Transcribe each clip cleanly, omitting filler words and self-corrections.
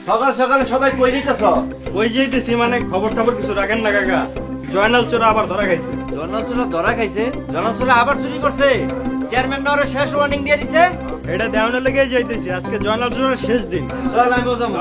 সকাল সকালে সবাই কই যাইতেছ? কই যাইতেছি মানে খবর টবর কিছু রাখেন না কাকা। জয়নাল চোরা আবার ধরা খাইছে। জয়নাল চোরা ধরা খাইছে? জয়নাল চোরা আবার চুরি করছে? চেয়ারম্যান না ওরে শেষ ওয়ার্নিং দিয়ে দিছে? এটা দেওয়ানোর লেগে যাইতেছি, আজকে জয়নাল চোরার শেষ দিন। চল আমিও যাবো।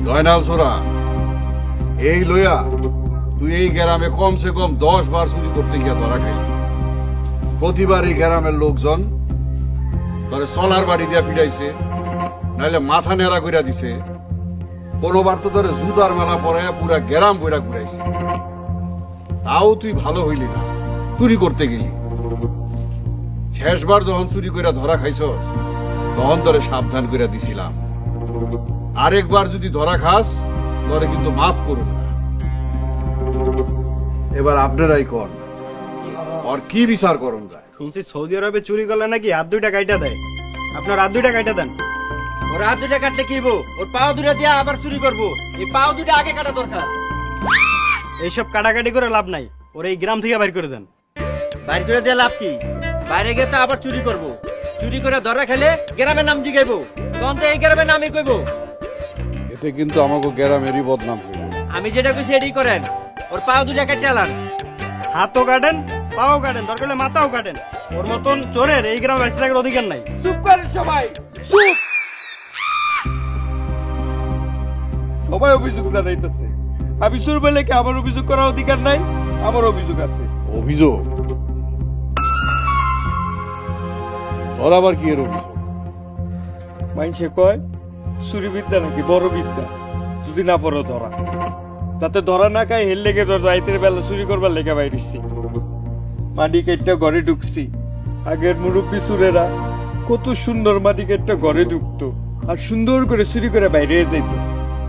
জয়নাল ছোরা, এই লইয়া তুই এই গ্রামে কমসে কম 10 বার চুরি করতে গিয়া ধরা খাইলি। প্রতিবার এই গ্রামের লোকজন তোরে চলার বাড়ি দিয়া পিটাইছে, নাইলে মাথা নেড়া কইরা দিছে, কোনোবার তো তোরে জুতার মেলা পরে পুরা গ্রাম বইরা ঘুরাইছে। তাও তুই ভালো হইলি না, চুরি করতে গেলি। শেষবার যখন চুরি কইরা ধরা খাইছস তখন তোরে সাবধান কইরা দিছিলাম, আরেকবার যদি ধরা খাস তোরে কিন্তু মাফ করুন না। এবার আপনারাই কর, আর কি বিচার করুন যায়? শুনছি সৌদি আরবে চুরি করলে নাকি হাত দুইটা কাইটা দেয়। আপনার হাত দুইটা কাইটা দেন। ওর হাত দুটা কাটতে কি হইব? ওর পাও দুটা দিয়ে আবার চুরি করবো। এই পাও দুটা আগে কাটা দরকার। এইসব কাটাকাটি করে লাভ নাই, ওর এই গ্রাম থেকে বাইর করে দেন। বাইর করে দিয়ে লাভ কি? বাইরে গিয়ে তো আবার চুরি করবো। চুরি করে ধরা খেলে গ্রামের নাম জিগাইবো, তখন তো এই গ্রামের নামই কইবো। এতে কিন্তু আমাকে গ্রামেরই বদনাম হইল। আমি যেটা কইছি এটাই করেন। ওর পাও দুটা কাটতে আলান। হাতও কাটেন, পাও কাটেন, দরকার হলে মাথাও কাটেন। ওর মতন চোরের এই গ্রামে বেঁচে থাকার অধিকার নাই। চুপ করেন সবাই, চুপ। সবাই অভিযোগ জানাইতেছে, আমি চোর বলে কি আমার অভিযোগ করার অধিকার নাই? আমার অভিযোগ আছে। অভিযোগ? তোর আবার কি এর অভিযোগ? মাইনসে কয় চুরি বিদ্যা নাকি বড় বিদ্যা, যদি না পড়ো ধরা। যাতে ধরা না খায় হেল লেগে রাইতের বেলা চুরি করবার লেগে বাইরেছি। মাটি কেটটা ঘরে ঢুকছি। আগের মুরব্বী চুরেরা কত সুন্দর মাটি কেটটা ঘরে ঢুকতো আর সুন্দর করে চুরি করে বাইরে যেত,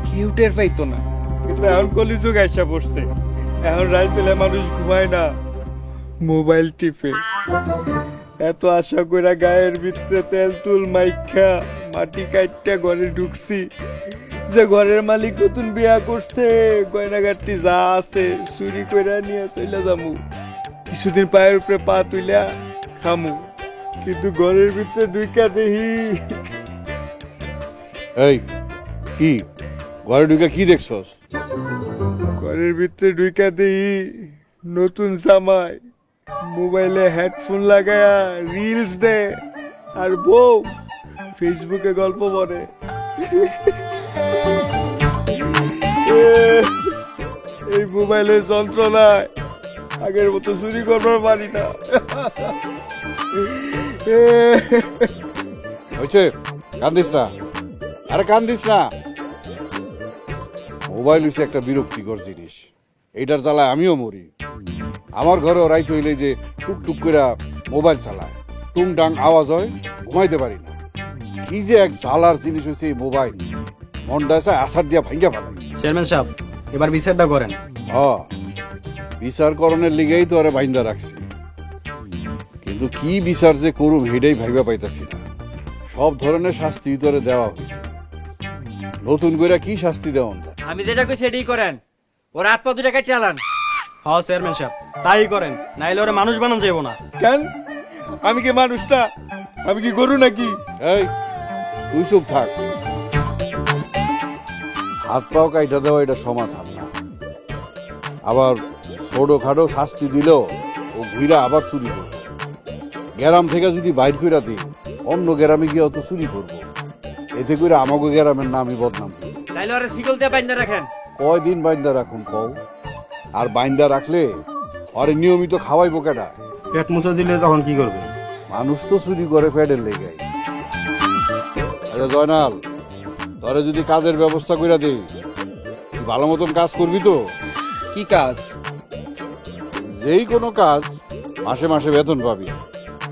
কেউ টের পাইতো না। কিন্তু এখন কলিযুগ আইসা পড়ছে, এখন রাত বেলা মানুষ ঘুমায় না, মোবাইল টিপে। এত আশা কইরা গায়ের ভিতরে তেল তুল মাইখা মাটি কাটটা ঘরে ঢুকছি, যে ঘরের মালিক নতুন বিয়া করছে, গয়নাগাটি যা আছে চুরি কইরা নিয়ে চলে যামু, কিছুদিন পায়ের উপরে পা তুইলা খামু। কিন্তু ঘরের ভিতরে ঢুকা দেখি। এই কি ঘরে ঢুকে কি দেখছস? ঘরের ভিতরে ঢুকা দেখি নতুন জামাই মোবাইলে হেডফোন লাগায়া রিলস দে, আর বউ ফেসবুকে গল্প পড়ে। এই মোবাইলের যন্ত্রণায় আগের মতো চুরি করবার পারি না। হয়েছে, কান্দিস না, আরে কান্দিস না। মোবাইল হচ্ছে একটা বিরক্তিকর জিনিস, এইটার জ্বালায় আমিও মরি। আমার ঘরে রাইত হইলে যে টুকটুক করে মোবাইল চালায়, টুংটাং আওয়াজ হয়, ঘুমাইতে পারি না। কি যে এক জ্বালার জিনিস হচ্ছে এই মোবাইল, মনটা আছে আসার দিয়া ভাঙ্গা ফেলাই। চেয়ারম্যান সাহেব, এবার বিচারটা করেন। বিচার করণের লিগেই তো আরে বাইন্দা রাখছি, কিন্তু কি বিচার যে করুম হেডাই ভাইবা পাইতাছি না। সব ধরনের শাস্তি তোরে দেওয়া হয়েছে, নতুন করে কি শাস্তি দেওয়া? আমি যেটা কইছি সেটাই করেন। ওর হাত পা দুটা কাটতে আলান। হ্যাঁ চেয়ারম্যান সাহেব, তাই করেন, নাইলে ওরে মানুষ বানান যাবো না। কেন? আমি কি মানুষটা? আমি কি গরু নাকি? এই তুই চুপ থাক, হাত পাও কাইটা দেওয়া এটা সমাধান না। আবার ছোটখাটো শাস্তি দিলেও ও ঘুরা আবার চুরি করবো। গ্রাম থেকে যদি বাইর করে দিই, অন্য গ্রামে গিয়ে অত চুরি করবো। এতে করে আমাকে গ্রামের নামই বদনাম করবো। তাইলে ওরা শিকল দিয়ে বাইন্ধা রাখেন। কয়দিন বাইন্দা রাখুন কও? আর বাইন্দা রাখলে আরে নিয়মিত খাওয়াইবো কেটা? পেট মুছে দিলে তখন কি করবে? মানুষ তো চুরি করে পেটের লেগে। আচ্ছা জয়নাল, তোরে যদি কাজের ব্যবস্থা করে দিই, তুই ভালো মতন কাজ করবি তো? কি কাজ? যেই কোনো কাজ মাসে মাসে বেতন পাবি,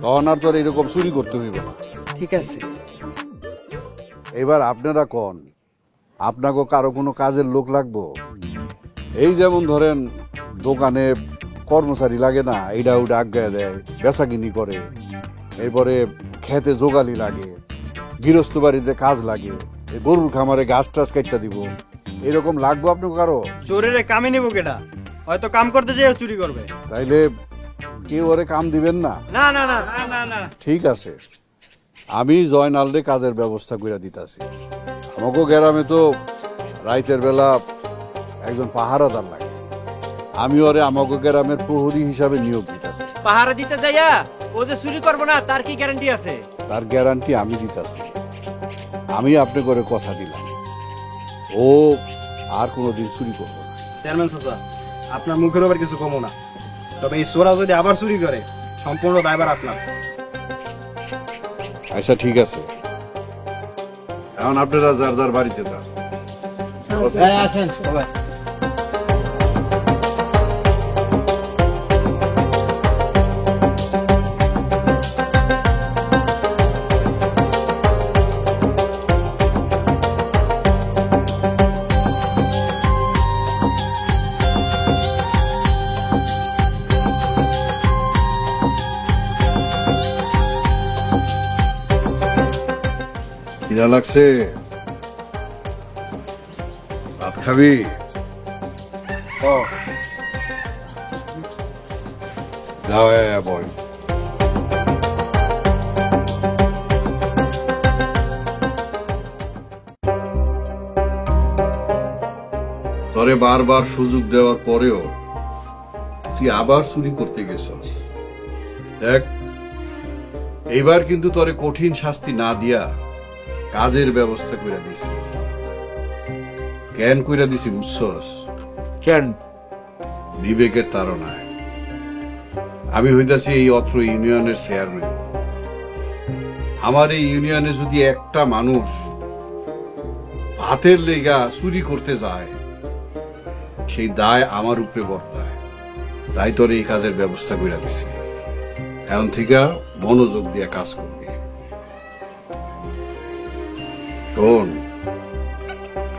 তখন আর তোর এরকম চুরি করতে হইব না। ঠিক আছে। এবার আপনারা কোন, আপনাকে কারো কোনো কাজের লোক লাগবো? এই যেমন ধরেন দোকানে কর্মচারী লাগে না, এইটা ওটা আজ্ঞা দেয়, বেচাকিনি করে, এরপরে খেতে জোগালি লাগে, গৃহস্থ বাড়িতে কাজ লাগে, এই গরুর খামারে ঘাস টাস কাটটা দিব, এরকম লাগবো আপনাকে কারো? চোরের কামে নিব কেটা? হয়তো কাম করতে যেও চুরি করবে। তাইলে কেউ ওরে কাম দিবেন না? না না না না না না, ঠিক আছে, আমি জয়নালরে কাজের ব্যবস্থা করে দিতাছি। আমাকে গ্রামে তো রাইতের বেলা একজন পাহারাদার লাগে, আমি ওরে আমাকে গ্রামের প্রহরী হিসাবে নিয়োগ দিতাছি। পাহারা দিতে যাইয়া ও যে চুরি করবো না তার কি গ্যারান্টি আছে? তার গ্যারান্টি আমি দিতাছি। আমি আপনি করে কথা দিলাম, ও আর কোনোদিন চুরি করবো না। চেয়ারম্যান চাচা, আপনার মুখের উপর কিছু কমো না, তবে এই চোরা যদি আবার চুরি করে সম্পূর্ণ দায়ভার আপনার। আচ্ছা ঠিক আছে, এখন আপনারা যার যার বাড়িতে যান। আসেন সবাই। খিদা লাগছে? ভাত খাবি? যাও বল। তোরে বারবার সুযোগ দেওয়ার পরেও তুই আবার চুরি করতে গেছস। দেখ, এইবার কিন্তু তোরে কঠিন শাস্তি না দিয়া কাজের ব্যবস্থা করে দিছি। কেন কইরা দিছি বুঝছস? কেন? বিবেকের তাড়নায়। আমি হইতাছি এই অত্র ইউনিয়নের চেয়ারম্যান। আমার এই ইউনিয়নে যদি একটা মানুষ ভাতের লেগা চুরি করতে যায়, সেই দায় আমার উপরে বর্তায়। তাই তোর এই কাজের ব্যবস্থা করে দিছি। এখন থেকে মনোযোগ দিয়ে কাজ করবি। শোন,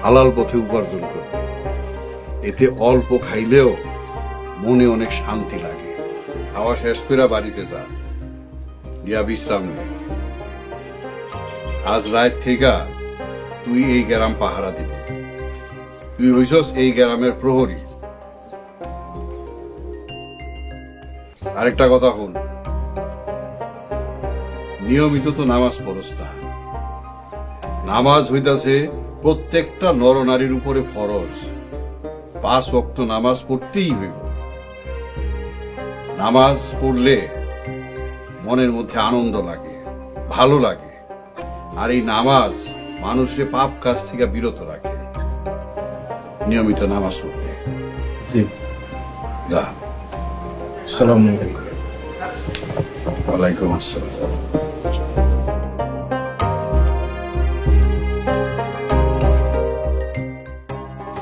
হালাল পথে উপার্জন করবি, এতে অল্প খাইলেও মনে অনেক শান্তি লাগে। খাওয়া শেষ করে বাড়িতে যা, গিয়া বিশ্রাম নে। আজ রাত থেকে তুই এই গ্রাম পাহারা দিবি। তুই হইছস এই গ্রামের প্রহরী। আরেকটা কথা হল, নিয়মিত তো নামাজ পড়স না। নামাজ হইতাছে প্রত্যেকটা নরনারীর উপরে ফরজ। 5 ওয়াক্ত নামাজ পড়তেই হইব। নামাজ পড়লে মনের মধ্যে আনন্দ লাগে, ভালো লাগে। আর এই নামাজ মানুষের পাপ কাজ থেকে বিরত রাখে। নিয়মিত নামাজ পড়বে। যা। আসসালামু আলাইকুম। ওয়ালাইকুম আসসালাম।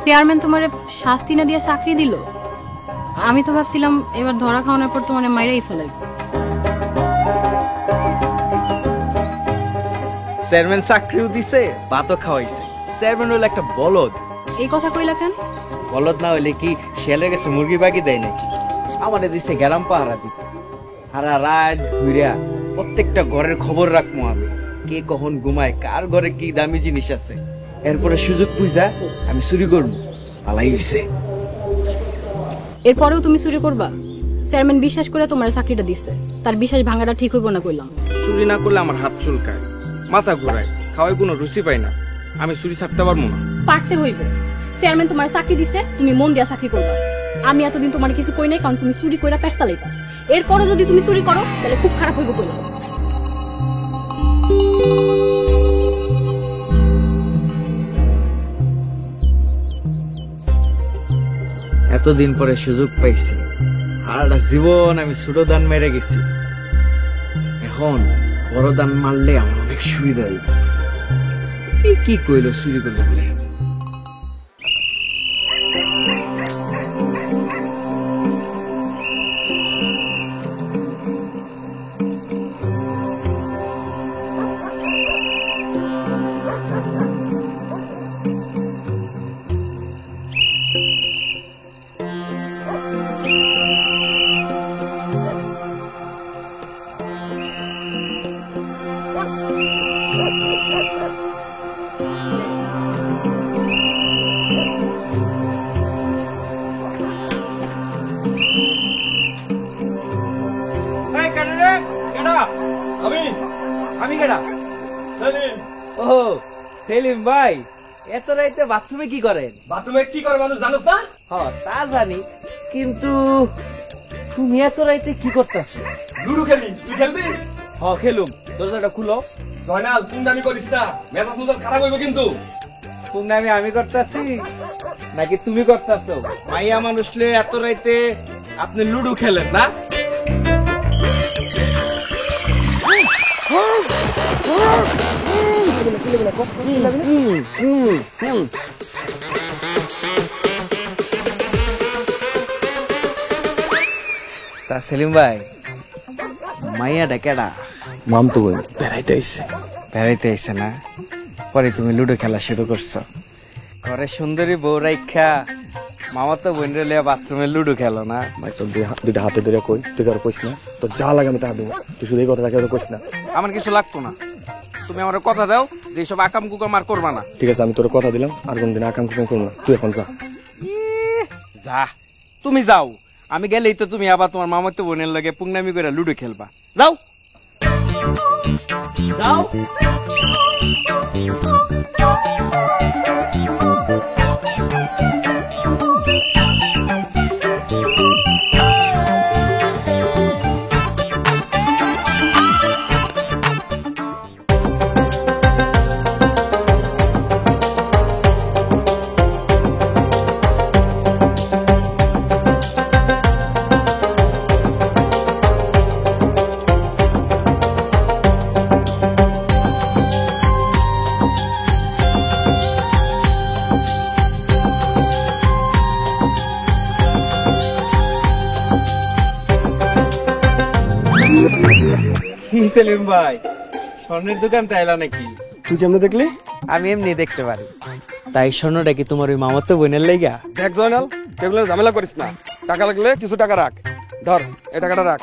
চেয়ারম্যান তোমার শাস্তি না দিয়ে চাকরি দিল? আমি তো ভাবছিলাম এবার ধরা খাওয়ানোর পর তোমার মাইরাই ফেলাই। চেয়ারম্যান চাকরিও দিছে, ভাতও খাওয়াইছে। চেয়ারম্যান হইলো একটা বলদ। এই কথা কইলা কেন? বলদ না হইলে কি শেয়ালের কাছে মুরগি বাকি দেয় নাকি? আমাদের দিছে গ্রাম পাহারা দিতে। সারা রাত ঘুরিয়া প্রত্যেকটা ঘরের খবর রাখবো আমি, কে কখন ঘুমায়, কার ঘরে কি দামি জিনিস আছে। এরপরে সুযোগ বুঝা আমি চুরি করবো। পালাই হইছে। এরপরেও তুমি চুরি করবা? চেয়ারম্যান বিশ্বাস করে তোমার চাকরিটা দিছে, তার বিশ্বাস ভাঙাটা ঠিক হইব না কইলাম। চুরি না করলে আমার হাত চুলকায়, মাথা ঘোরায়, খাওয়ায় কোনো রুচি পাই না। আমি চুরি ছাড়তে পারবো না। পারতে হইব। চেয়ারম্যান তোমার চাকরি দিছে, তুমি মন দিয়া চাকরি করবা। আমি এতদিন তোমার কিছু কই নাই, কারণ তুমি চুরি কইরা পেট চালাইতা। এরপরে যদি তুমি চুরি করো তাহলে খুব খারাপ হইব কইলা। এতদিন পরে সুযোগ পাইছি, সারাটা জীবন আমি ছোট দান মেরে গেছি, এখন বড় দান মারলে আমার অনেক সুবিধা হইব। এই কি কইলো চুরি করলে বলে? আমি কেডা? ও সেলিম ভাই, এত রাইতে বাথরুমে কি করেন? বাথরুমে কি করে মানুষ জানোস না? হ্যাঁ তা জানি, কিন্তু তুমি এত রাইতে কি করতেছো? লুডু খেলি, তুই খেলবি? হ্যাঁ খেলুম, দরজাটা খুলো। জয়নাল, তুমি করিস না, মেজাজ মুজাজ খারাপ হইব কিন্তু। তুমি আমি করতেছি নাকি তুমি করতেছো? মাইয়া মানুষ লে এত রাইতে আপনি লুডো খেলেন না? তা সেলিম ভাই, মাইয়াটা কেডা? মামতো বোন বেড়াইতে আইছে। বেড়াইতে আইছে না? পরে তুমি লুডো খেলা শুরু করছো। ঘরে সুন্দরী বউ রাইখা মামা তো বোন রে বাথরুমে লুডো খেলো না? ভাই তোর দুইটা হাতে ধরে কই, তুই কারো কইস না, তোর যা লাগে আমি তা দেবো, তুই শুধু এই কথাটা কেউ কইস না। আমার কিছু লাগতো না, তুমি আমার কথা দাও যে সব আকাম কুকাম আর করবা না। ঠিক আছে, আমি তোর কথা দিলাম, আর কোনদিন আকাম কুকাম করবো না। তুই এখন যা। যা, তুমি যাও, আমি গেলেই তো তুমি আবার তোমার মামাতো বোনের লগে পুংনামি করে লুডো খেলবা। যাও যাও। সেলিম ভাই, স্বর্ণের দোকান তাইলা নাকি? তুই কেমনে দেখলি? আমি এমনি দেখতে পারি। তাই স্বর্ণটা কি তোমার ওই মামাতো বোনের লাইগা? দেখ জয়নাল, টেবিলের ঝামেলা করিস না, টাকা লাগলে কিছু টাকা রাখ। ধর, এই টাকাটা রাখ।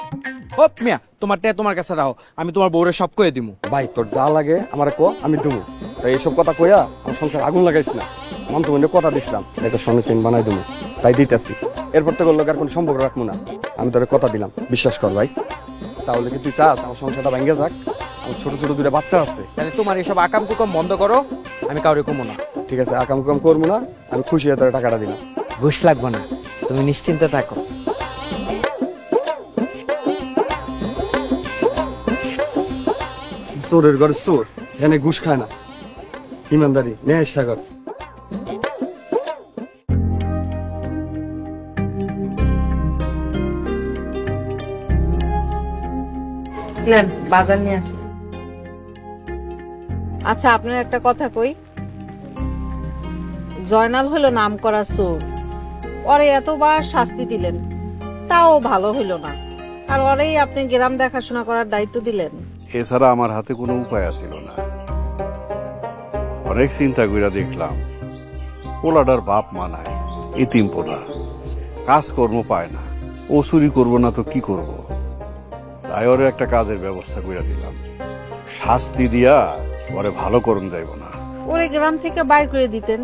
হোপ মিয়া, তোমার টাকা তোমার কাছে রাখো, আমি তোমার বউরে সব কয়ে দিমু। ভাই তোর যা লাগে আমার কো, আমি দেবো। তাই এইসব কথা কইয়া আমার সংসার আগুন লাগাইস না। মামতো বোনের কথা দিছিলাম, একটা স্বর্ণের চেইন বানাই দেবো, তাই দিতেছি। এরপর তো লোক আর কোনো সম্পর্ক রাখবো না, আমি তোর কথা দিলাম, বিশ্বাস কর ভাই। তাহলে কি তুই চাস আমার সংসারটা ভেঙে যাক? আমার ছোট ছোট দুটো বাচ্চা আছে। তাহলে তোমার এসব আকাম কুকাম বন্ধ করো, আমি কাউরে কমো না। ঠিক আছে, আকাম কুকাম করবো না, আমি খুশি হয়ে তোর টাকাটা দিলাম। ঘুষ লাগবে না, তুমি নিশ্চিন্তে থাকো। চোরের ঘরে চোর, এখানে ঘুষ খায় না, ইমানদারি ন্যায় সাগর। নেন বাজার নিয়ে আসি। আচ্ছা আপনার একটা কথা কই, জয়নাল হলো নাম করা চোর, ওরে এতবার শাস্তি দিলেন তাও ভালো হইল না, আর ওরেই আপনি গ্রাম দেখাশোনা করার দায়িত্ব দিলেন। এছাড়া আমার হাতে কোনো উপায় ছিল না। অনেক চিন্তা কইরা দেখলাম পোলাডার বাপ মানায়, এতিম পোলা, কাজকর্ম পায় না, ও চুরি করবো না তো কি করব। তাই ওরে একটা কাজের ব্যবস্থা কইরা দিলাম, শাস্তি দিয়া ওরে ভালো করুন যাইব না। ওরে গ্রাম থেকে বাইর করে দিতেন,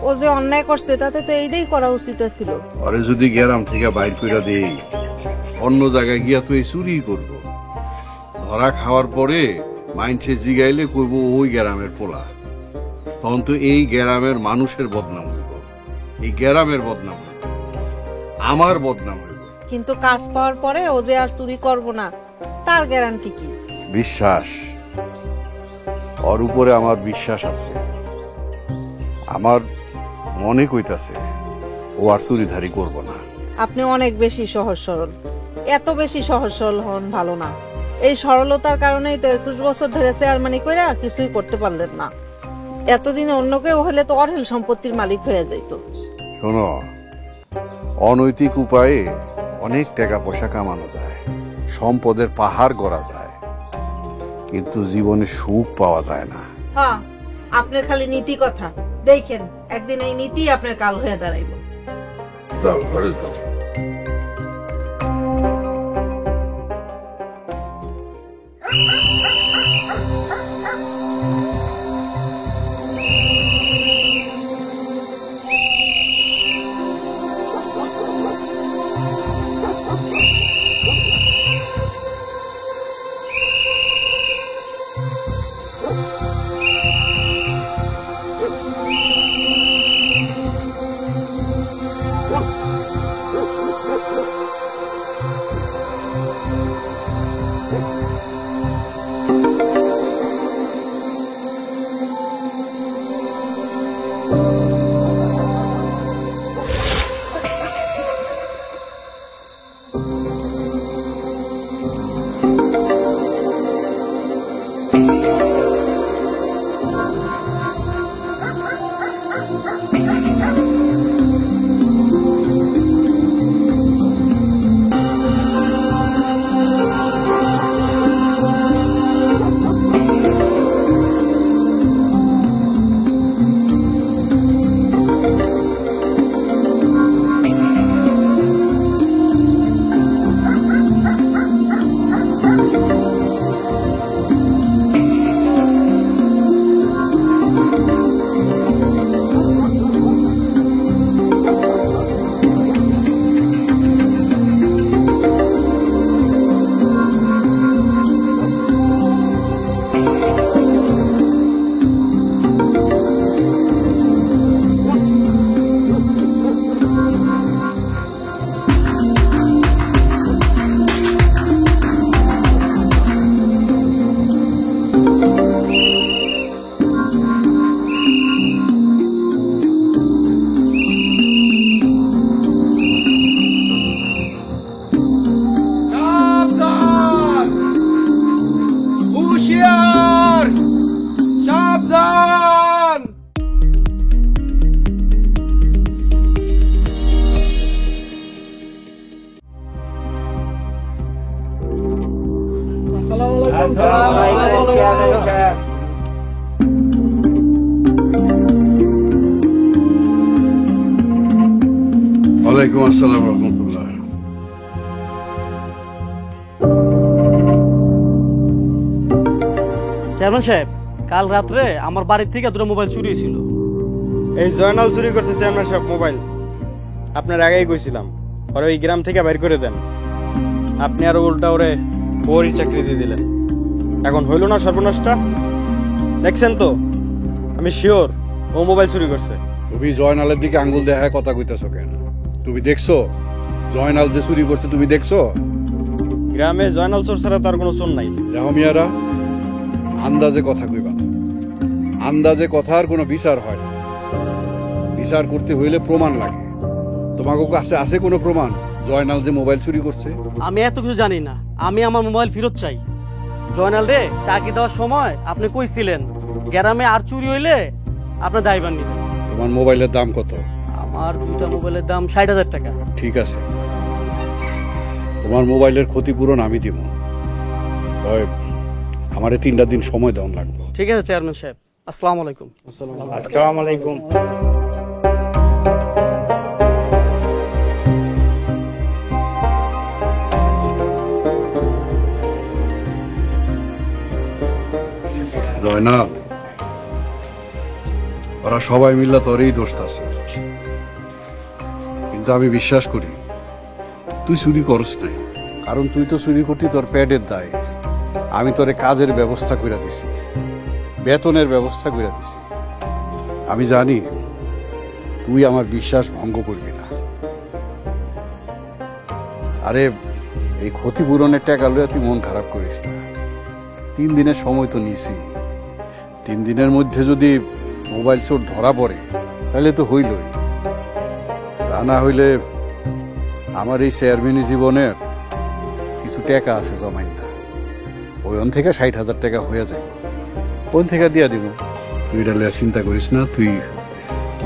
ও যে অন্যায় করছে তাতে তো এইটাই করা উচিত ছিল। ওরে যদি গ্রাম থেকে বাইর কইরা দেই, অন্য জায়গায় গিয়া তো এই চুরি করব। ধরা খাওয়ার পরে মাইনছে জিগাইলে কইব ওই গ্রামের পোলা, তখন তো এই গ্রামের মানুষের বদনাম হইব। এই গ্রামের বদনাম হইব, আমার বদনাম হইব। কিন্তু কাজ পাওয়ার পরে ও যে আর চুরি করব না তার গ্যারান্টি কি? বিশ্বাস, ওর উপরে আমার বিশ্বাস আছে। আমার মনে কইতাছে ও আর চুরিধারি করব না। আপনি অনেক বেশি সহজ সরল, এত বেশি সহজ সরল হন ভালো না। এই সরলতার কারণেই তো 21 বছর ধরে চেয়ারম্যানি কইরা কিছুই করতে পারলেন না। এতদিন অন্য কেউ হলে তো অঢেল সম্পত্তির মালিক হয়ে যেত। শোনো, অনৈতিক উপায়ে অনেক টাকা পয়সা কামানো যায়, সম্পদের পাহাড় গড়া যায়, কিন্তু জীবনে সুখ পাওয়া যায় না। হ্যাঁ, আপনার খালি নীতি কথা দেখেন, একদিন এই নীতি আপনার কাল হয়ে দাঁড়াইব। দাও, ঘরে দাও। ওয়ালাইকুম আসসালাম রহমতুল্লাহ। চেয়ারম্যান সাহেব, কাল রাত্রে আমার বাড়ির থেকে দুটো মোবাইল চুরি হয়েছিল। এই জয়নাল চুরি করছে চেয়ারম্যান সাহেব মোবাইল। আপনার আগেই কইছিলাম ওরে ওই গ্রাম থেকে বাইর করে দেন, আপনি আরো উল্টা ওরে ওরই চাকরি দিয়ে দিলেন। এখন হইল না সর্বনাশটা? দেখছেন তো, আমি শিওর ও মোবাইল চুরি করছে। তুমি জয়নালের দিকে আঙ্গুল দেখায় কথা কইতেছো কেন? তুমি দেখছো জয়নাল যে চুরি করছে? তুমি দেখছো? গ্রামে জয়নাল চোর ছাড়া তার কোনো চোর নাই। দেখো মিয়ারা, আন্দাজে কথা কইবা না। আন্দাজে কথার কোনো বিচার হয় না। বিচার করতে হইলে প্রমাণ লাগে। তোমার কাছে আছে কোনো প্রমাণ জয়নাল যে মোবাইল চুরি করছে? আমি এত কিছু জানি না, আমি আমার মোবাইল ফেরত চাই। জয়নাল রে চাকরি দেওয়ার সময় আপনি কইছিলেন গ্রামে আর চুরি হইলে আপনার দায়ভার নিবেন। তোমার মোবাইলের দাম কত? আমার দুইটা মোবাইলের দাম 60,000 টাকা। ঠিক আছে, তোমার মোবাইলের ক্ষতিপূরণ আমি দিব। তবে আমারে 3টা দিন সময় দেওয়া লাগবে। ঠিক আছে চেয়ারম্যান সাহেব, আসসালামু আলাইকুম। আসসালামু আলাইকুম। জয়নাল, ওরা সবাই মিল্লা তোরই দোষ আছে, কিন্তু আমি বিশ্বাস করি তুই চুরি করস নাই। কারণ তুই তো চুরি করতি তোর পেটের দায়ে। আমি তোরে কাজের ব্যবস্থা করে দিছি, বেতনের ব্যবস্থা করে দিছি। আমি জানি তুই আমার বিশ্বাস ভঙ্গ করবি না। আরে এই ক্ষতিপূরণের টাকা লইয়া তুই মন খারাপ করিস না। 3 দিনের সময় তো নিছি। 3 দিনের মধ্যে যদি মোবাইল চোর ধরা পড়ে তাহলে তো হইলই, তা না হইলে আমার এই চেয়ারম্যানি জীবনের কিছু টাকা আছে জমাই না, ওইন থেকে 60,000 টাকা হয়ে যায়, ওইন থেকে দিয়া দিব। তুই এটা লইয়া চিন্তা করিস না, তুই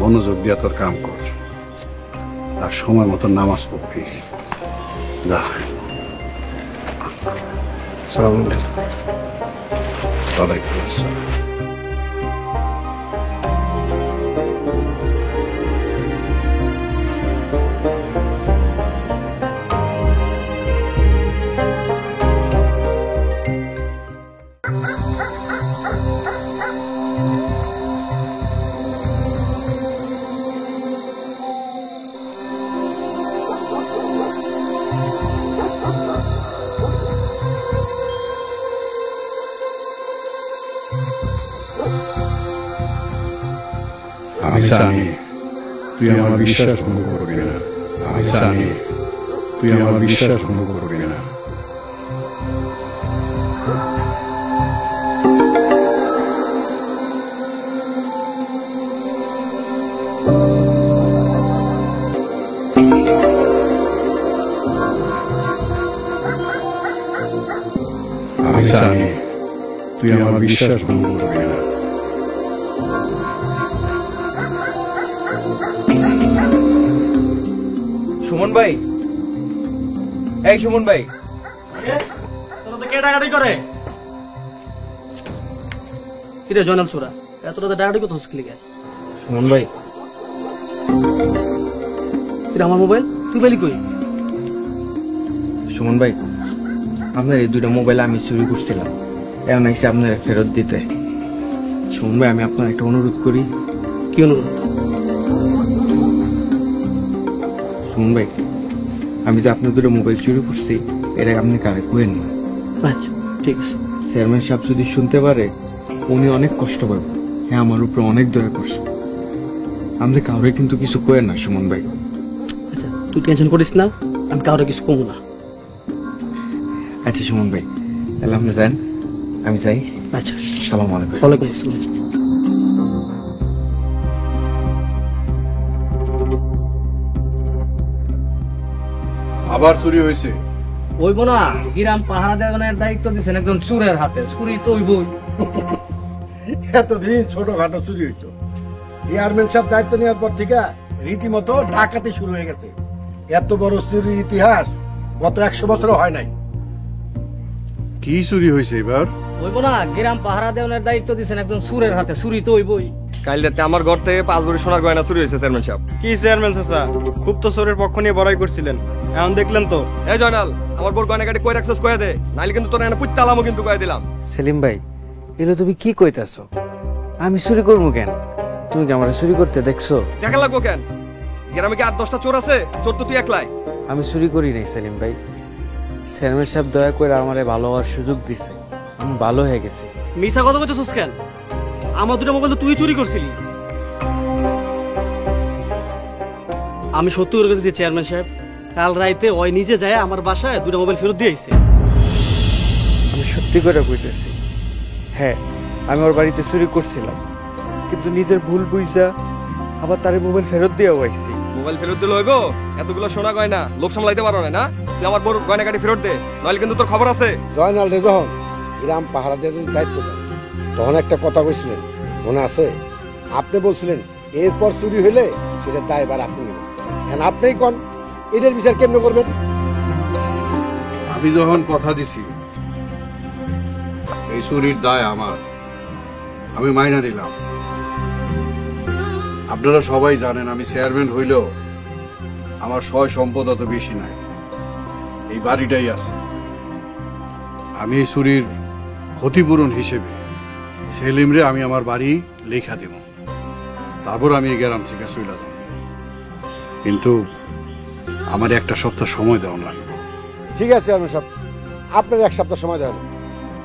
মনোযোগ দিয়া তোর কাম কর আর সময় মতো নামাজ পড়বি। যা। আসসালামু আলাইকুম। ওয়ালাইকুম আসসালাম। আমি জানি তুই আমার বিশ্বাস ভঙ্গ করবি না। আমি জানি তুই আমার বিশ্বাস ভঙ্গ করবি না। আমি জানি তুই আমার বিশ্বাস ভঙ্গ করবি না। সুমন ভাই, এই সুমন ভাই, তোরা তো কে ডাকাডাকি করে? কিরে জয়নাল চোরা, এতটা ডাকাডাকি করছিস কি লিগে? সুমন ভাই, কিরে আমার মোবাইল তুই পেলি কই? সুমন ভাই, আপনার এই 2টা মোবাইল আমি চুরি করছিলাম, এখন এসে আপনার ফেরত দিতে। সুমন ভাই, আমি আপনার একটা অনুরোধ করি। কি অনুরোধ? সুমন ভাই, আমি যে আপনার 2টা মোবাইল চুরি করছি এটা আপনি কারে কইেন না। আচ্ছা ঠিক আছে। চেয়ারম্যান সাহেব যদি শুনতে পারে উনি অনেক কষ্ট পাবে। হ্যাঁ, আমার উপরে অনেক দয়া করছে। আপনি কাউরে কিন্তু কিছু কইেন না সুমন ভাই। আচ্ছা তুই টেনশন করিস না, আমি কাউরে কিছু কমু না। আচ্ছা সুমন ভাই, তাহলে আপনি যান, আমি যাই। আচ্ছা আসসালামু আলাইকুম। ওয়ালাইকুম আসসালাম। আবার চুরি হয়েছে? ওইব না, গ্রাম পাহারা দেওয়ার দায়িত্ব দিচ্ছেন একজন চোরের হাতে। চুরি তো ওইবই। এতদিন ছোটখাটো চুরি হইতো, চেয়ারম্যান সাহেব দায়িত্ব নেওয়ার পর থেকে রীতিমতো ডাকাতি শুরু হয়ে গেছে। এত বড় চুরির ইতিহাস গত 100 বছরও হয় নাই। কি চুরি হয়েছে এবার? ওইব না, গ্রাম পাহারা দেওয়ার দায়িত্ব দিচ্ছেন একজন চোরের হাতে। চুরি তো ওইবই। কাল রাতে আমার ঘর থেকে 5 ভরি সোনার গয়না চুরি হয়েছে চেয়ারম্যান সাহেব। কি চেয়ারম্যান চাচা, খুব তো চোরের পক্ষ নিয়ে বড়াই করছিলেন, এখন দেখলেন তো। এই জয়নাল, আমার বোর গয়না কাটি কই রাখছস কয়ে দে, নাইলে কিন্তু তোর এখানে পুত্তা আলামও কিন্তু কয়ে দিলাম। সেলিম ভাই, এগুলো তুমি কি কইতাছো? আমি চুরি করবো কেন? তুমি কি আমার চুরি করতে দেখছো? দেখা লাগবো কেন? গ্রামে কি 8-10টা চোর আছে? চোর তো তুই একলাই। আমি চুরি করি নাই সেলিম ভাই। চেয়ারম্যান সাহেব দয়া করে আমারে ভালো হওয়ার সুযোগ দিছে, আমি ভালো হয়ে গেছি। মিছা কথা বলতেছিস কেন? আমার 2টা মোবাইল তো তুই চুরি করছিলি। আমি সত্যি করে গেছি চেয়ারম্যান সাহেব, কাল রাইতে ওই নিজে যায় আমার বাসায় 2টা মোবাইল ফেরত দিয়ে আইছে। আমি সত্যি করে কইতেছি, হ্যাঁ আমি ওর বাড়িতে চুরি করছিলাম, কিন্তু নিজের ভুল বুঝা আবার তার মোবাইল ফেরত দিয়ে আইছি। মোবাইল ফেরত দিলে হইব? এতগুলো সোনা গয়না লোভ সামলাইতে পারো না? তুই আমার বোর গয়না কাটি ফেরত দে, নাইলে কিন্তু তোর খবর আছে। জয়নাল রে যখন গ্রাম পাহারা দেওয়ার দায়িত্ব দেন, তখন একটা কথা কইছিলেন, মনে আছে? আপনি বলছিলেন এরপর চুরি হইলে সেটা দায়ভার আপনি নেবেন। এখন আপনিই কোন এদের বিচার কেমনে করবেন? আমি যখন কথা দিছি এই চুরির দায় আমার, আমি মাইনা নিলাম। আপনারা সবাই জানেন আমি চেয়ারম্যান হইলেও আমার সয় সম্পদ অত বেশি নাই, এই বাড়িটাই আছে। আমি এই চুরির ক্ষতিপূরণ হিসেবে সেলিমরে আমি আমার বাড়ি লেখা দেব, তারপর আমি এই গ্রাম থেকে চলে যাব। কিন্তু আমার 1 সপ্তাহ সময় দেওয়া লাগবে। ঠিক আছে চেয়ারম্যান সাহেব, আপনার 1 সপ্তাহ সময় দেওয়া হলো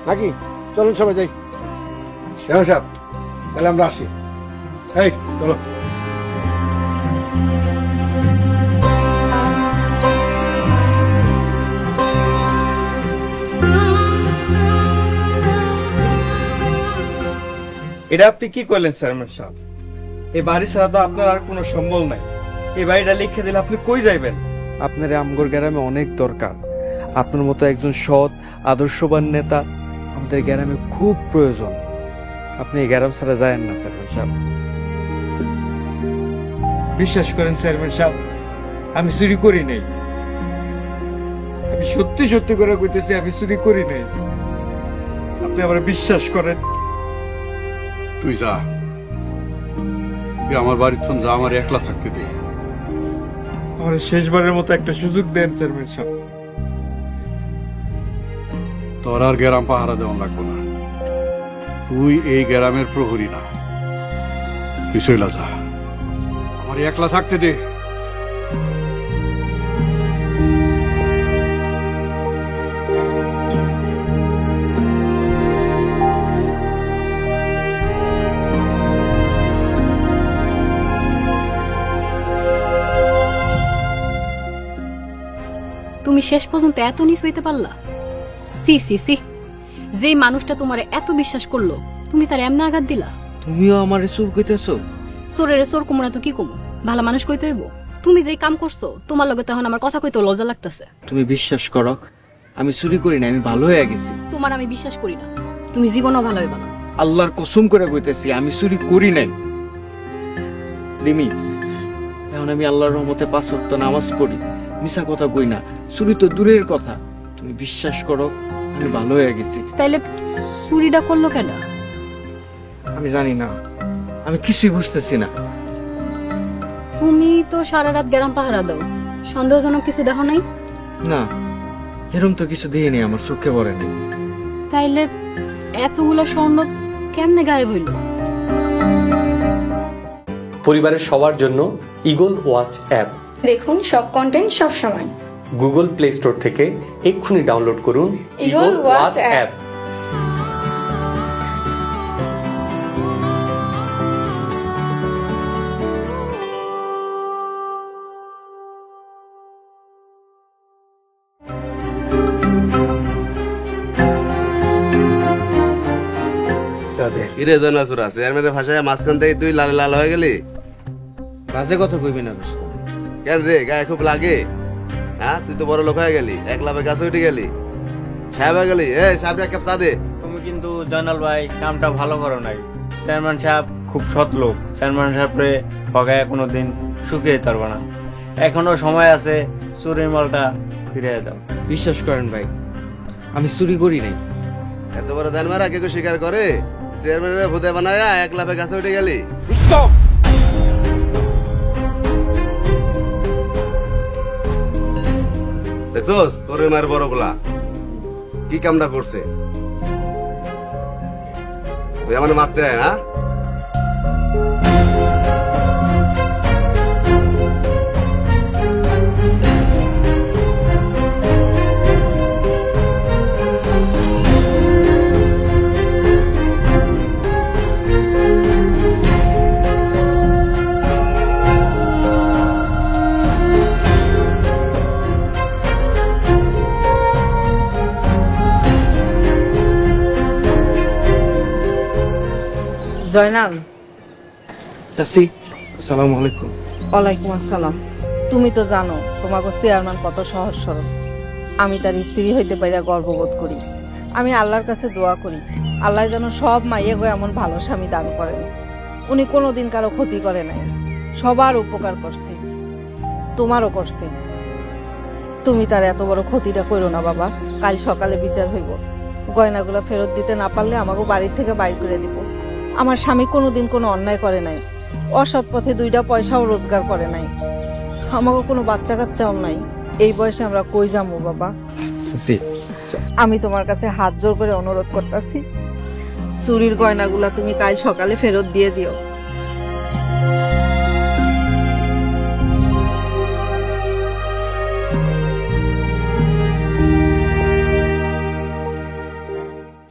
নাকি? চলুন সবাই যাই। চেয়ারম্যান সাহেব, তাহলে আমরা আসি। এই চলো। এটা আপনি কি করলেন চেয়ারম্যান সাহেব? এই বাড়ি ছাড়া তো আপনার আর কোনো সম্বল নাই। এই বাড়িটা লিখে দিলে আপনি কই যাইবেন? আপনার আমগর গ্রামে অনেক দরকার। আপনার মতো একজন সৎ আদর্শবান নেতা আমাদের গ্রামে খুব প্রয়োজন। আপনি এই গ্রাম ছাড়া যায়েন না চেয়ারম্যান সাহেব। বিশ্বাস করেন চেয়ারম্যান সাহেব, আমি চুরি করি নাই। আমি সত্যি সত্যি করে কইতেছি আমি চুরি করি নাই। আপনি আমার বিশ্বাস করেন। তুই যা, তুই আমার বাড়ির থন যা, আমার একলা থাকতে দে। আমার শেষবারের মতো একটা সুযোগ দেন চেয়ারম্যান সাহেব। তোর আর গ্রাম পাহারা দেওয়া লাগবো না। তুই এই গ্রামের প্রহরী না, তুই চইলা যা, আমার একলা থাকতে দে। তুমি শেষ পর্যন্ত এত নিচ হইতে পারলা? সি সি সি, যে মানুষটা তোমার এত বিশ্বাস করলো তুমি তার এমন আঘাত দিলা। তুমিও আমারে চুর কইতেছো? চোরের চোর কুমড়া তো কি কমু, ভালো মানুষ কইতে হইব। তুমি যে কাম করছো তোমার লগে তখন আমার কথা কইতে লজ্জা লাগতেছে। তুমি বিশ্বাস করো, আমি চুরি করি না, আমি ভালো হয়ে গেছি। তোমার আমি বিশ্বাস করি না, তুমি জীবনও ভালো হইবা না। আল্লাহর কসম করে কইতেছি আমি চুরি করি নাই। রিমি, এখন আমি আল্লাহর রহমতে 5 ওয়াক্ত নামাজ পড়ি, মিছা কথা কই না, চুরি তো দূরের কথা। তুমি বিশ্বাস করো আমি ভালো হয়ে গেছি। তাইলে চুরিটা করলো কেন? আমি জানি না, আমি কিছুই বুঝতেছি না। তুমি তো সারা রাত গ্রাম পাহারা দাও, সন্দেহজনক কিছু দেখো নাই? না, এরম তো কিছু দিইনি, আমার চোখে পড়েনি। তাইলে এতগুলো স্বর্ণ কেমনে গায়েব হইল? পরিবারের সবার জন্য ইগল ওয়াচ অ্যাপ দেখুন সব কন্টেন্ট সব সময়। গুগল প্লে স্টোর থেকে এক্ষুনি ডাউনলোড করুন ইগল ওয়াচ অ্যাপ। কিরে জনাসুরা, চেয়ারম্যানের ভাষায় মাঝখান থেকে তুই লাল লাল হয়ে গেলি? বাজে কথা কইবি না দোস্ত। কেন রে, গায়ে খুব লাগে? হ্যাঁ, তুই তো বড় লোক হয়ে গেলি, এক লাভে গাছে উঠে গেলি, সাহেব হয়ে গেলি। সাহেব এক কাপ চা দে। তুমি কিন্তু জয়নাল ভাই কামটা ভালো করো নাই। চেয়ারম্যান সাহেব খুব সৎ লোক, চেয়ারম্যান সাহেবরে ঠগায় কোনোদিন শুকিয়ে পারবে না। এখনো সময় আছে, চুরির মালটা ফিরে দাও। বিশ্বাস করেন ভাই, আমি চুরি করি নাই। এত বড় দান মারা কেউ স্বীকার করে? চেয়ারম্যানের ভূতে বানায় এক লাভে গাছে উঠে গেলি। দেখছোস তোর মায়ের বড় গোলা কি কামটা করছে? ওই আমার মারতে হয় না? জয়নাল। চাচি, আসসালামু আলাইকুম। ওয়ালাইকুম আসসালাম। তুমি তো জানো তোমাকে চেয়ারম্যান কত সহজ সরল। আমি তার স্ত্রী হইতে পারিয়া গর্ববোধ করি। আমি আল্লাহর কাছে দোয়া করি আল্লাহ যেন সব মাইয়ে গো এমন ভালো স্বামী দান করেন। উনি কোনোদিন কারো ক্ষতি করে নাই, সবার উপকার করছে, তোমারও করছে। তুমি তার এত বড় ক্ষতিটা করো না বাবা। কাল সকালে বিচার হইব, গয়নাগুলো ফেরত দিতে না পারলে আমাকে বাড়ির থেকে বাইর করে দিব। আমার স্বামী কোনোদিন কোনো অন্যায় করে নাই, অসৎ পথে 2টা পয়সাও রোজগার করে নাই, আমাকে কোনো বাচ্চা কাচ্চাও নাই। এই বয়সে আমরা কই যাবো বাবা? আমি তোমার কাছে হাত জোর করে অনুরোধ করতেছি, চুরির গয়নাগুলা তুমি কাল সকালে ফেরত দিয়ে দিও।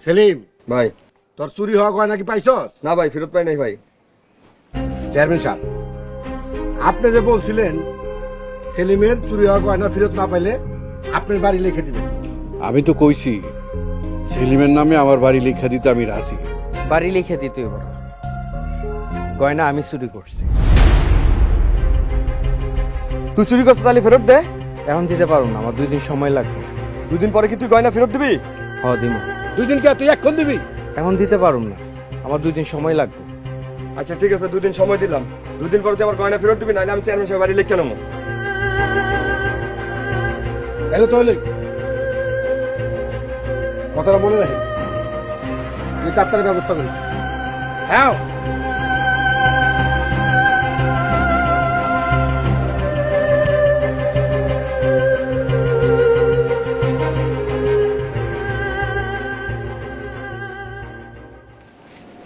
সেলিম ভাই, তোর চুরি হওয়া গয়না কি পাইছস? না ভাই, ফেরত পাই নাই ভাই। চেয়ারম্যান সাহেব, আপনি যে বলছিলেন সেলিমের চুরি হওয়া গয়না ফেরত না পাইলে আপনার বাড়ি লিখে দিবেন। আমি তো কইছি সেলিমের নামে আমার বাড়ি লেখা দিতে আমি রাজি। বাড়ি লিখে দিতে এবার গয়না আমি চুরি করছি। তুই চুরি করছিস তাহলে ফেরত দে। এখন দিতে পারবো না, আমার 2 দিন সময় লাগবে। 2 দিন পরে কি তুই গয়না ফেরত দিবি? হ দিমু। 2 দিন কে তুই এখন দিবি? এখন দিতে পারবো না, আমার 2 দিন সময় লাগবে। আচ্ছা ঠিক আছে, 2 দিন সময় দিলাম। 2 দিন পরে তুই আমার গয়না ফেরত দিবি, নাহলে আমি চেয়ারম্যান সাহেব বাড়ি লিখে নেবো। তাহলে কথাটা মনে রাখেন, যে চারটার ব্যবস্থা করি। হ্যাঁ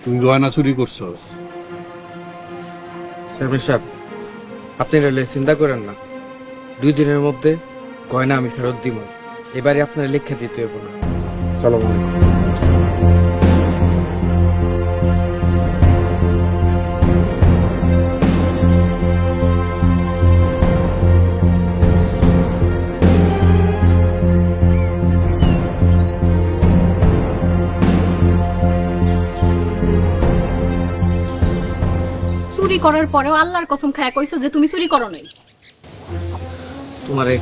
তুই গয়না চুরি করছস? চেয়ারম্যান সাহেব, আপনি রেলে চিন্তা করেন না, 2 দিনের মধ্যে গয়না আমি ফেরত দিব। এবারে আপনার লিখে দিতে হবে না। চলো মনে চুরি করার পরেও আল্লাহর কসম খায়া কইছো যে তুমি চুরি করো নাই। তোমারে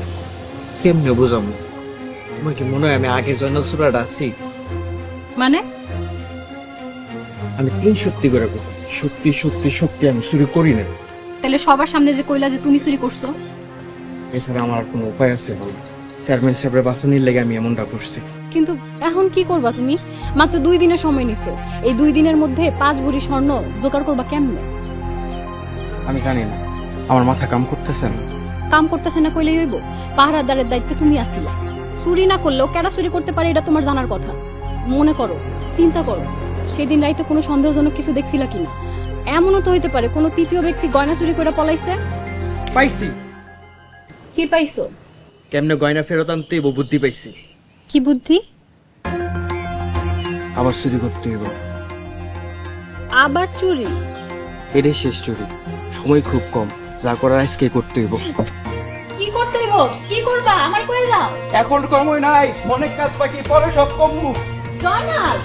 কেমনে বুঝাবো? তোমার কি মনে হয় আমি আগে জন্য চুরাটা আছি? মানে আমি 3 সত্যি করে বলি, সত্যি সত্যি সত্যি আমি চুরি করি না। তাহলে সবার সামনে যে কইলা যে তুমি চুরি করছো, এছাড়া আমার আর কোনো উপায় আছে বল? চেয়ারম্যান সাহেবের বাঁচানির লেগে আমি এমনটা করছি। কিন্তু এখন কি করবা তুমি? মাত্র 2 দিনের সময় নিছো, এই 2 দিনের মধ্যে 5 ভরি স্বর্ণ জোগাড় করবা কেমনে? আমি জানি না, আমার মাথা কাম করতেছে না। কাম করতেছে না কইলেই হইব? পাহারাদারের দায়িত্বে তুমি আসিলা, চুরি না করলেও কেডা চুরি করতে পারে এটা তোমার জানার কথা। মনে করো, চিন্তা করো, সেদিন রাইতে কোনো সন্দেহজনক কিছু দেখছিলা কিনা? এমনও তো হইতে পারে কোনো তৃতীয় ব্যক্তি গয়না চুরি করে পলাইছে। পাইছি। কি পাইছো? কেমনে গয়না ফেরত আনতে বুদ্ধি পাইছি। কি বুদ্ধি? আবার চুরি করতে হইব। আবার চুরি? এটাই শেষ চুরি, সময় খুব কম, যা করার আজকে করতে হইব। কি করতে হইব? কি করবা? আমার কইল দাও। এখন সময় নাই, অনেক কাজ বাকি, পরে সব কমু। জয়নাল,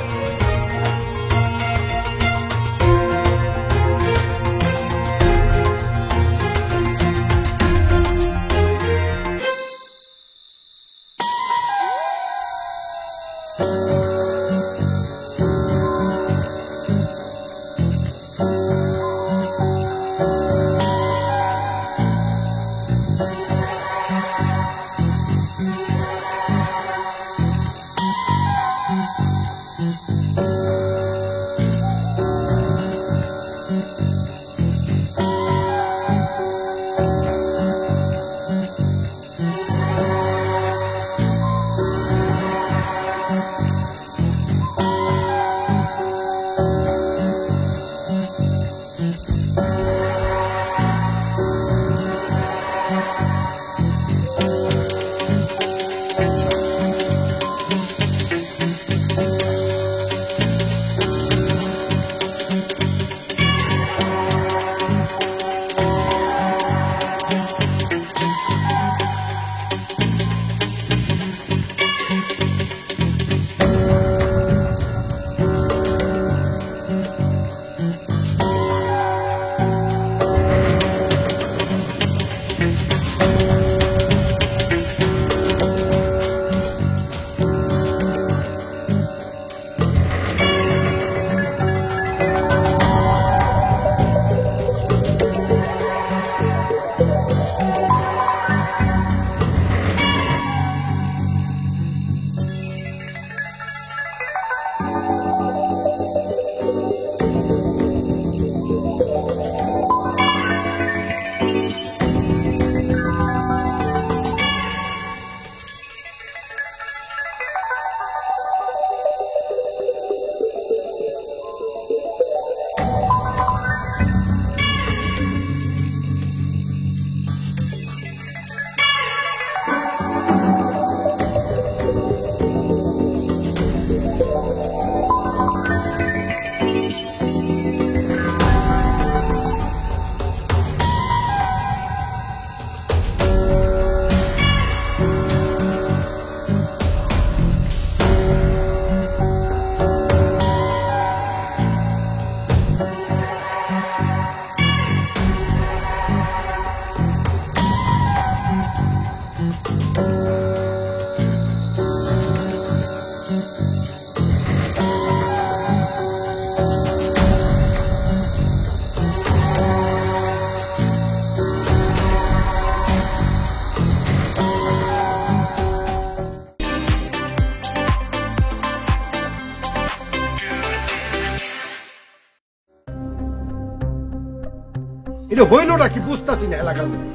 এটা হইলোটা কি বুঝতেছি না এলাকার মধ্যে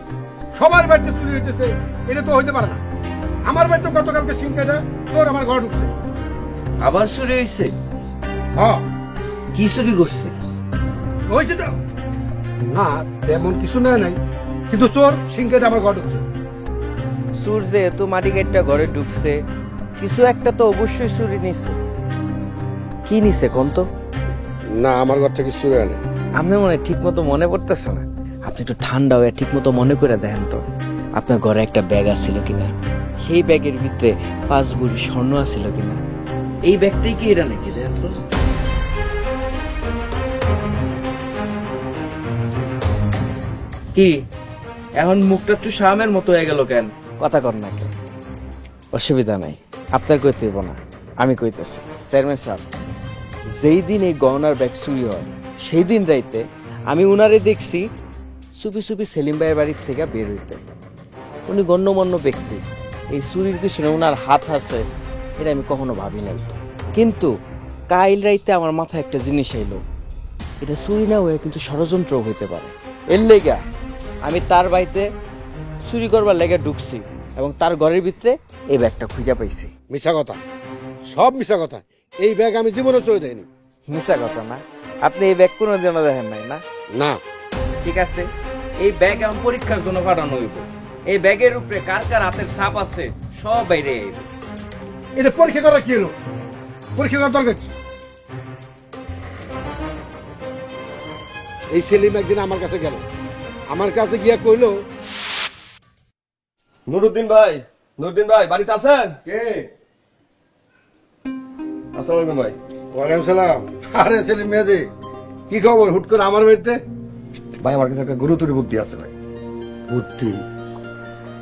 সবার বাড়িতে চুরি হইতেছে, এটা তো হইতে পারে না। আমার বাড়িতে গতকালকে সিংকেটা তোর আমার ঘর ঢুকছে। আবার চুরি হয়েছে? হ্যাঁ কি চুরি করছে? হয়েছে তো না, তেমন কিছু না নাই, কিন্তু চোর সিংকেটা আমার ঘর ঢুকছে। চুর যেহেতু মাটি কাটটা ঘরে ঢুকছে, কিছু একটা তো অবশ্যই চুরি নিছে। কি নিছে কোন তো? না, আমার ঘর থেকে চুরি আনে। আপনার মনে ঠিক মতো মনে পড়তেছে না? আপনি একটু ঠান্ডা হয়ে ঠিক মতো মনে করে দেখেন তো, আপনার ঘরে একটা ব্যাগ আছিল কিনা, সেই ব্যাগের ভিতরে 5 ভরি স্বর্ণ আছিল কিনা। এই ব্যাগটাই কি এটা নাকি? দেখেন তো। কি এখন মুখটা একটু শামের মতো হয়ে গেল কেন? কথা কর না কেন? অসুবিধা নাই, আপনার কইতে হইব না, আমি কইতেছি। চেয়ারম্যান সাহেব, যেই দিন এই গহনার ব্যাগ চুরি হয় সেই দিন রাইতে আমি উনারে দেখছি চুপি চুপি সেলিম ভাইয়ের বাড়ির থেকে বের হইতে। উনি গণ্যমান্য ব্যক্তি, এই চুরির পিছনে উনার হাত আছে এটা আমি কখনো ভাবি নাই। কিন্তু কাইল রাইতে আমার মাথায় একটা জিনিস এলো, এটা চুরি না হয়ে কিন্তু ষড়যন্ত্র হইতে পারে। এর লেগা আমি তার বাড়িতে চুরি করবার লেগে ঢুকছি এবং তার ঘরের ভিতরে এই ব্যাগটা খুঁজে পাইছি। মিছা কথা, সব মিছা কথা। এই ব্যাগ আমি জীবনে চলে দেয়নি। মিছা কথা না? আপনি এই ব্যাগ কোনোদিনও দেখেন নাই না? না। ঠিক আছে, এই ব্যাগ এখন পরীক্ষার জন্য পাঠানো হইব। এই ব্যাগের উপরে কার কার হাতের ছাপ আছে সব বাইরে আইবে। এটা পরীক্ষা করা কি হলো? পরীক্ষা করার দরকার কি? এই সেলিম একদিন আমার কাছে গেল, আমার কাছে গিয়া কইলো, নুরুদ্দিন ভাই, নুরুদ্দিন ভাই বাড়িতে আছেন? কে? আসসালামু আলাইকুম ভাই। ওয়ালাইকুম সালাম। আরে সেলিম মেয়াজি, কি খবর হুট করে আমার বাড়িতে? ভাই আমার কাছে একটা গুরুতর বুদ্ধি আছে ভাই। বুদ্ধি?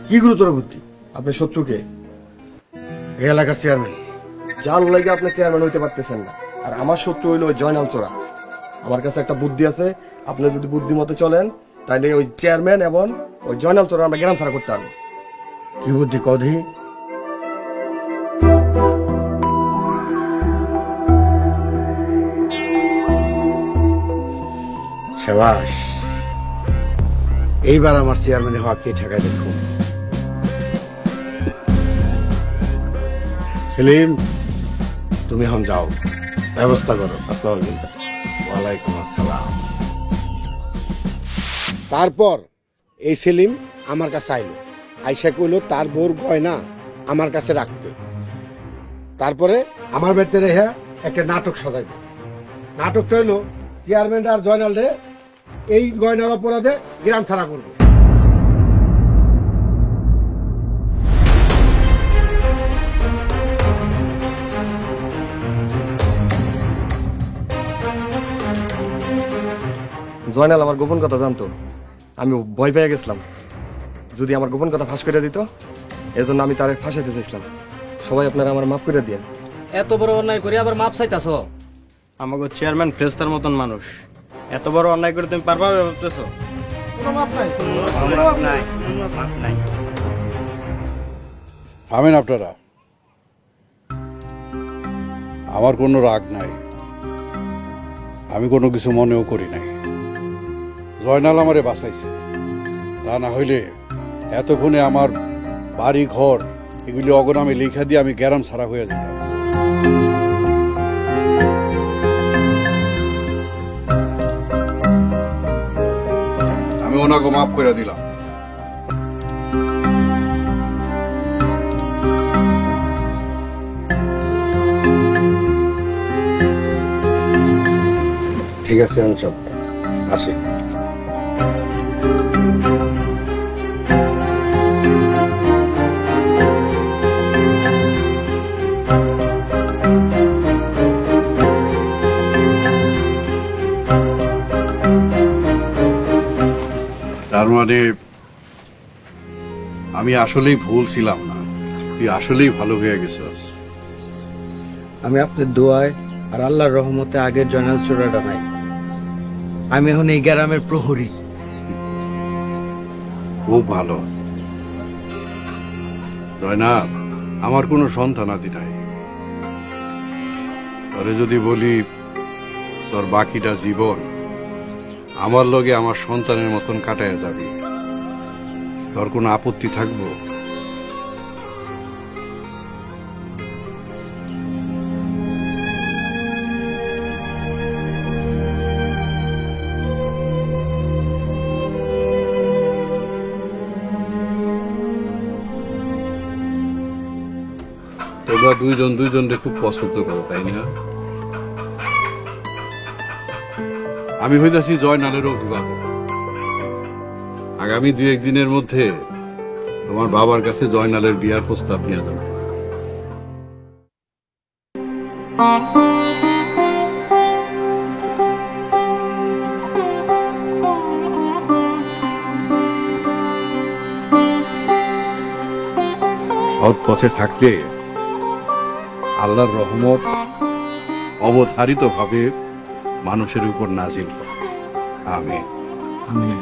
কি গুরুতর বুদ্ধি? আপনি শত্রুকে? এই এলাকার চেয়ারম্যান। যার লাগে আপনি চেয়ারম্যান হইতে পারতেছেন না, আর আমার শত্রু হইলো ওই জয়নাল চোরা। আমার কাছে একটা বুদ্ধি আছে, আপনি যদি বুদ্ধি মতো চলেন তাহলে ওই চেয়ারম্যান এবং ওই জয়নাল চোরা আমরা গ্রাম ছাড়া করতে পারবো। কি বুদ্ধি কধি? শাবাশ, এইবার আমার চেয়ারম্যানে হওয়া কে ঠেকায় দেখুন। সেলিম, তুমি এখন যাও, ব্যবস্থা করো। ওয়ালাইকুম আসসালাম। তারপর এই সেলিম আমার কাছে আইলো, আইসা কইলো তার বোর গয়না আমার কাছে রাখতে। তারপরে আমার বাড়িতে রেখে একটা নাটক সাজাইল। নাটকটা হইলো চেয়ারম্যান আর জয়নাল রে এই গয়নার অপরাধে গ্রাম ছাড়া করবে। জয়নাল আমার গোপন কথা জানতো, আমি ভয় পেয়ে গেছিলাম যদি আমার গোপন কথা ফাঁস করে দিত, এজন্য আমি তারে ফাঁসাইতে চাইছিলাম। সবাই আপনারা আমার মাফ করে দিয়ে। এত বড় অন্যায় করে আবার মাপ চাইতাছ? আমাকে চেয়ারম্যান ফেরেশতার মতন মানুষ, এত বড় অন্যায় করে তুমি পারবা ভাবতেছো? কোনো মাপ নাই। থামেন আপনারা, আমার কোনো রাগ নাই, আমি কোনো কিছু মনেও করি নাই। জয়নাল আমারে বাঁচাইছে, তা না হইলে এতক্ষণে আমার বাড়ি ঘর এগুলি অগনামে লেখা দিয়ে আমি গ্যারাম ছাড়া হয়ে যেতাম। আমি ওনাকে মাফ করে দিলাম। ঠিক আছে, আমি সব আসি। তার মানে আমি আসলেই ভুল ছিলাম না, তুই আসলেই ভালো হয়ে গেছিস। আমি আপনার দোয়ায় আর আল্লাহর রহমতে আগের জয়নাল চোরাটা নাই। আমি এখন এই গ্রামের প্রহরী। খুব ভালো। জয়নাল, আমার কোনো সন্তানাদি নাই। তোরে যদি বলি তোর বাকিটা জীবন আমার লগে আমার সন্তানের মতন কাটায় যাবি, তোর কোনো আপত্তি থাকবো? তোমরা দুইজন দুইজনকে খুব পছন্দ করো, তাই না? আমি হইতাছি জয়নালের অভিভাবক। আগামী 2-1 দিনের মধ্যে তোমার বাবার কাছে জয়নালের বিয়ার প্রস্তাব নিয়ে যাবে। সৎ পথে থাকলে আল্লাহর রহমত অবধারিত ভাবে মানুষের উপর নাজিল করে। আমিন। আমিন।